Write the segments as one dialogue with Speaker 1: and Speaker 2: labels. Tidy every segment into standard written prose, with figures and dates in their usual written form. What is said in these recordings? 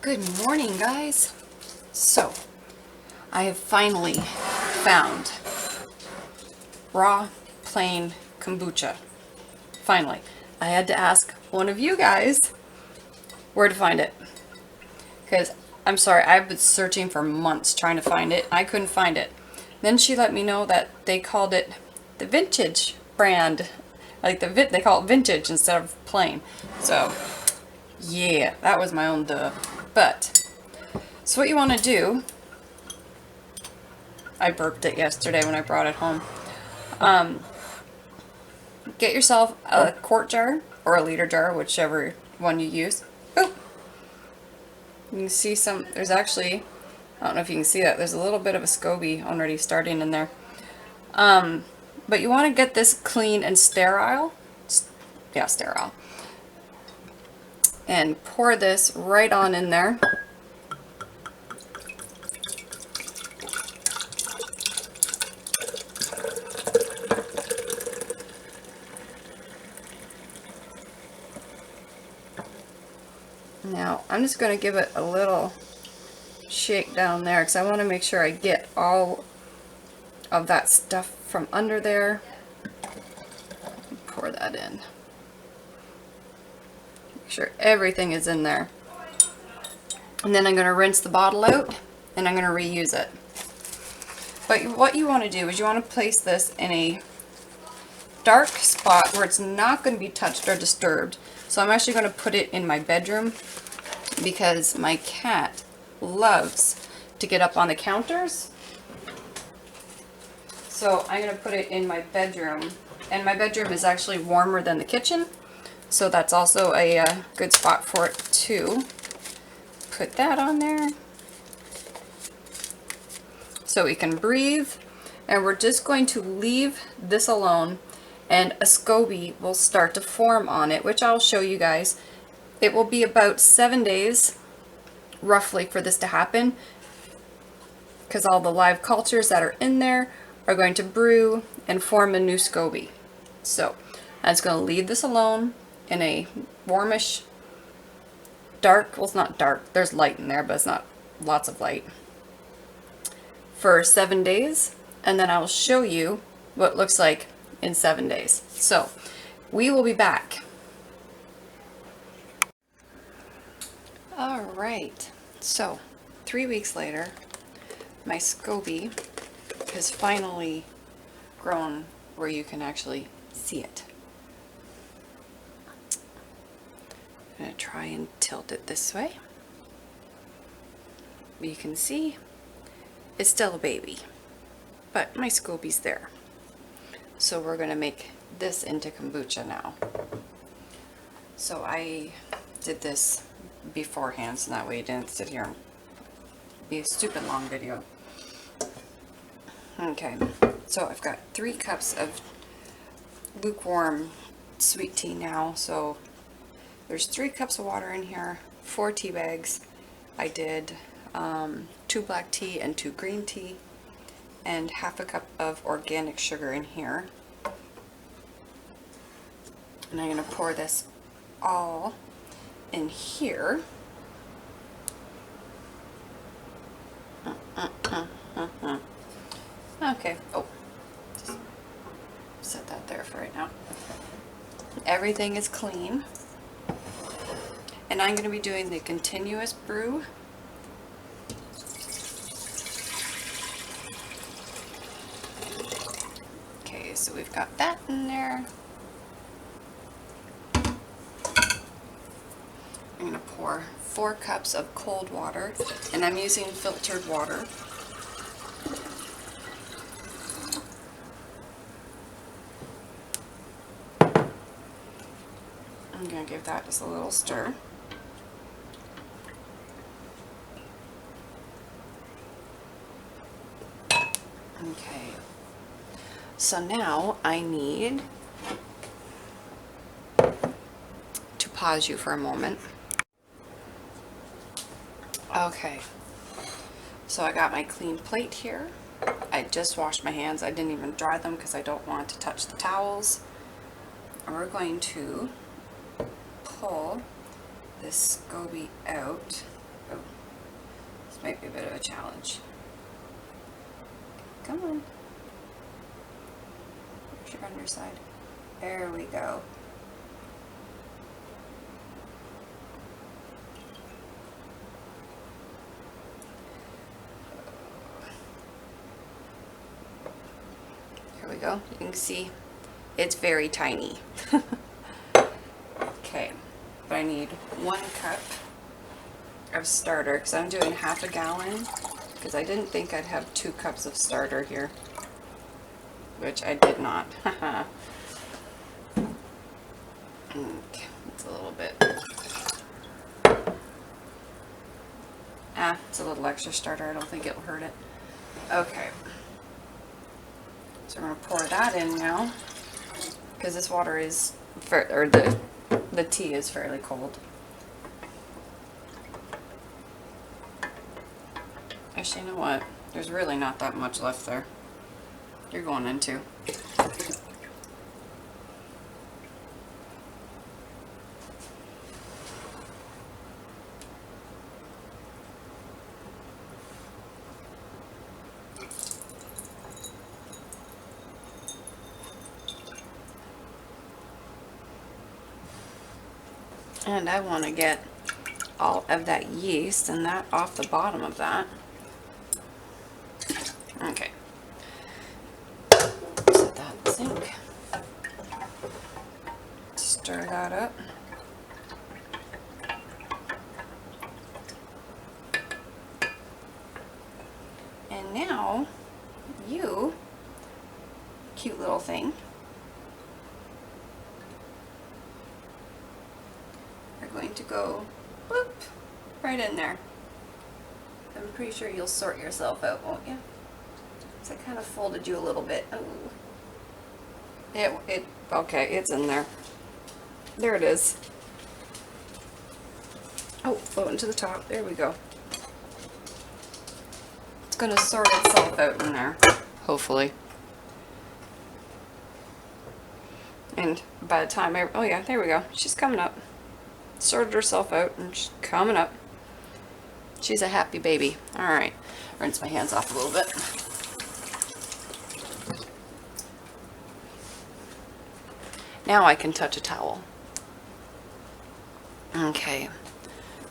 Speaker 1: Good morning, guys. So, I have finally found raw, plain kombucha. Finally. I had to ask one of you guys where to find it. Because, I'm sorry, I've been searching for months trying to find it. I couldn't find it. Then she let me know that they called it the vintage brand. Like they call it vintage instead of plain. So, yeah, that was my own duh. But, so what you want to do, I burped it yesterday when I brought it home. Get yourself a quart jar or a liter jar, whichever one you use. Boop. You can see some, there's actually, I don't know if you can see that, there's a little bit of a SCOBY already starting in there. But you want to get this clean and sterile. Yeah, sterile. And pour this right on in there. Now, I'm just going to give it a little shake down there because I want to make sure I get all of that stuff from under there. Pour that in. Make sure everything is in there. And then I'm going to rinse the bottle out and I'm going to reuse it. But what you want to do is you want to place this in a dark spot where it's not going to be touched or disturbed. So I'm actually going to put it in my bedroom because my cat loves to get up on the counters. So I'm going to put it in my bedroom, and my bedroom is actually warmer than the kitchen, so that's also a good spot for it too. Put that on there so we can breathe, and we're just going to leave this alone, and a SCOBY will start to form on it, which I'll show you guys. It will be about 7 days roughly for this to happen because all the live cultures that are in there are going to brew and form a new SCOBY. So I'm just going to leave this alone in a warmish, dark, well, it's not dark, there's light in there, but it's not lots of light, for 7 days, and then I'll show you what it looks like in 7 days. So we will be back. Alright, so 3 weeks later, my SCOBY has finally grown where you can actually see it. I'm going to try and tilt it this way. You can see it's still a baby, but my SCOBY's there. So we're going to make this into kombucha now. So I did this beforehand so that way you didn't sit here and be a stupid long video. Okay, so I've got 3 cups of lukewarm sweet tea now. So there's 3 cups of water in here, 4 tea bags. I did 2 black tea and 2 green tea, and half a cup of organic sugar in here. And I'm going to pour this all in here. Okay, oh, just set that there for right now. Everything is clean. And I'm going to be doing the continuous brew. Okay, so we've got that in there. I'm going to pour 4 cups of cold water, and I'm using filtered water. I'm going to give that just a little stir. Okay, so now I need to pause you for a moment. Okay, so I got my clean plate here. I just washed my hands. I didn't even dry them because I don't want to touch the towels. And we're going to pull this SCOBY out Oh, this might be a bit of a challenge. Come on. Where's your underside? There we go. Here we go. You can see it's very tiny. Okay, but I need 1 cup of starter because I'm doing half a gallon because I didn't think I'd have 2 cups of starter here, which I did not. Okay, it's a little bit. It's a little extra starter. I don't think it'll hurt it. Okay. So we're going to pour that in now because this water is, or the tea is fairly cold. Actually, you know what? There's really not that much left there. You're going in too. And I want to get all of that yeast and that off the bottom of that. Okay. Set that in the sink. Stir that up. And now, you, cute little thing, are going to go bloop right in there. I'm pretty sure you'll sort yourself out, won't you? So I kind of folded you a little bit. Ooh. Okay, it's in there. There it is. Oh, floating to the top. There we go. It's going to sort itself out in there, hopefully. And by the time oh yeah, there we go. She's coming up. Sorted herself out and she's coming up. She's a happy baby. All right, rinse my hands off a little bit. Now I can touch a towel. Okay,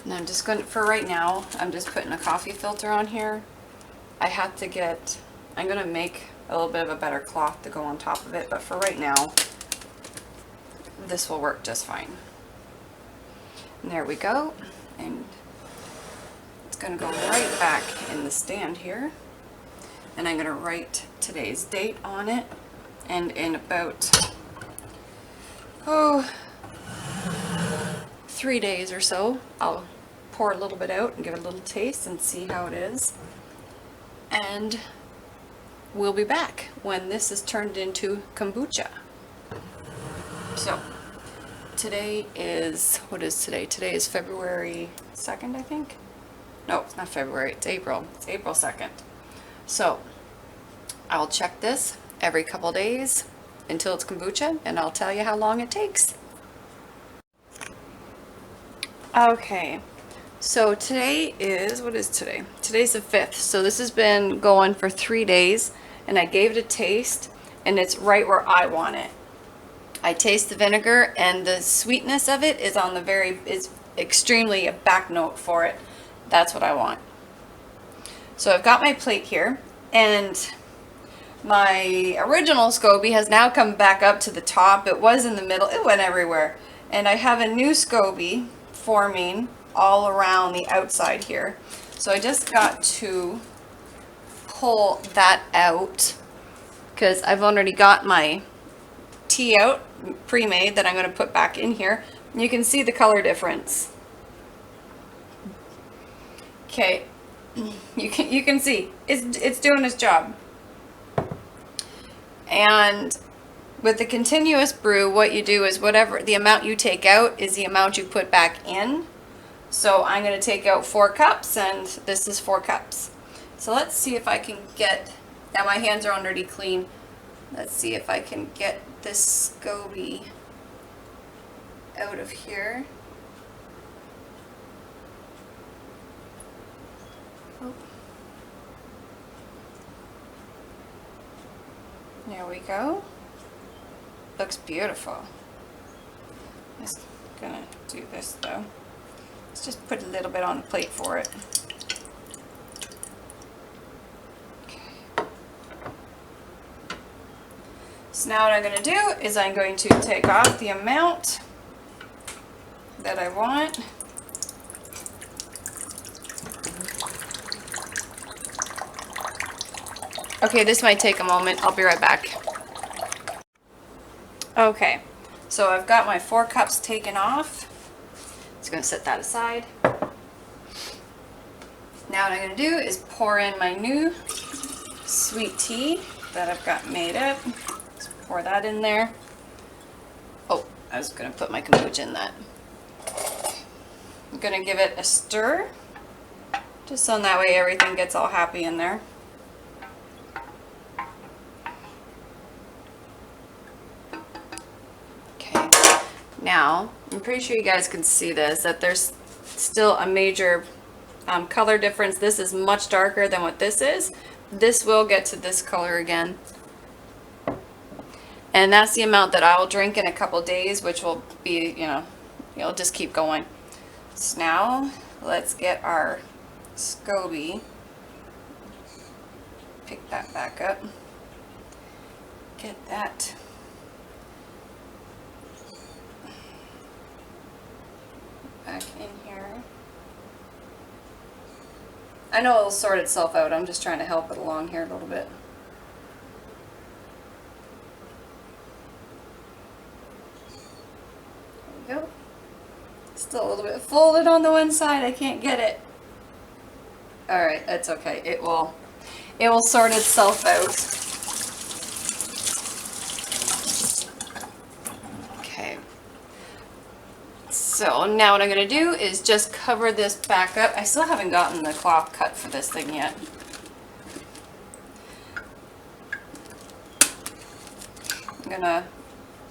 Speaker 1: and I'm just going to, for right now, I'm just putting a coffee filter on here. I have to get, I'm going to make a little bit of a better cloth to go on top of it, but for right now, this will work just fine. And there we go, and it's going to go right back in the stand here, and I'm going to write today's date on it, and in about 3 days or so I'll pour a little bit out and give it a little taste and see how it is, and we'll be back when this is turned into kombucha. So today is, what is today? Today is February 2nd, I think. No, it's not February, it's April. It's April 2nd. So I'll check this every couple days until it's kombucha, and I'll tell you how long it takes. Okay, so today is, what is today? Today's the 5th, so this has been going for 3 days, and I gave it a taste, and it's right where I want it. I taste the vinegar, and the sweetness of it is on the is extremely a back note for it. That's what I want. So I've got my plate here, and my original SCOBY has now come back up to the top. It was in the middle, it went everywhere. And I have a new SCOBY forming all around the outside here. So I just got to pull that out because I've already got my tea out pre-made that I'm going to put back in here. And you can see the color difference. Okay, you can see it's doing its job. And with the continuous brew, what you do is whatever the amount you take out is the amount you put back in. So I'm going to take out 4 cups, and this is 4 cups. So let's see if I can get, now my hands are already clean. Let's see if I can get this SCOBY out of here. Oh. There we go. Looks beautiful. Just gonna do this though. Let's just put a little bit on the plate for it. Okay. So now what I'm gonna do is I'm going to take off the amount that I want. Okay, this might take a moment. I'll be right back. Okay, so I've got my 4 cups taken off. Just gonna set that aside. Now what I'm gonna do is pour in my new sweet tea that I've got made up. Just pour that in there. Oh, I was gonna put my kombucha in that. I'm gonna give it a stir, just so that way everything gets all happy in there. Okay, now I'm pretty sure you guys can see this, that there's still a major color difference. This is much darker than what this is. This will get to this color again. And that's the amount that I will drink in a couple days, which will be, you know, it'll just keep going. So now let's get our SCOBY. Pick that back up. Get that. Back in here. I know it'll sort itself out. I'm just trying to help it along here a little bit. There we go. Still a little bit folded on the one side. I can't get it. Alright, that's okay. It will sort itself out. Okay. So now what I'm going to do is just cover this back up. I still haven't gotten the cloth cut for this thing yet. I'm going to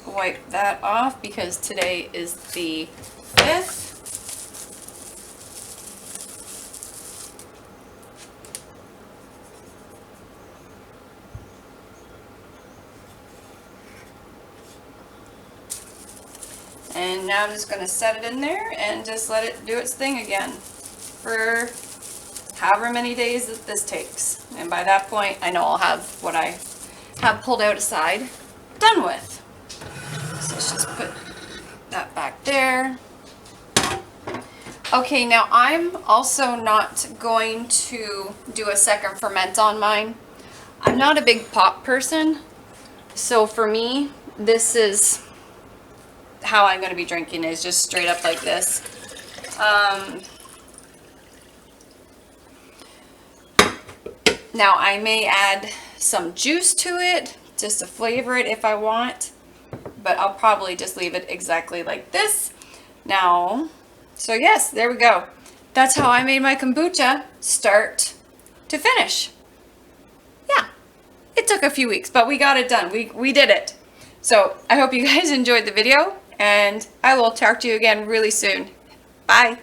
Speaker 1: wipe that off because today is the 5th. And now I'm just going to set it in there and just let it do its thing again for however many days that this takes. And by that point, I know I'll have what I have pulled out aside done with. So let's just put that back there. Okay, now I'm also not going to do a second ferment on mine. I'm not a big pop person, so for me, this is how I'm going to be drinking, is just straight up like this. Now I may add some juice to it just to flavor it if I want, but I'll probably just leave it exactly like this. Now, so yes, there we go. That's how I made my kombucha start to finish. Yeah, it took a few weeks, but we got it done. We did it. So I hope you guys enjoyed the video, and I will talk to you again really soon. Bye.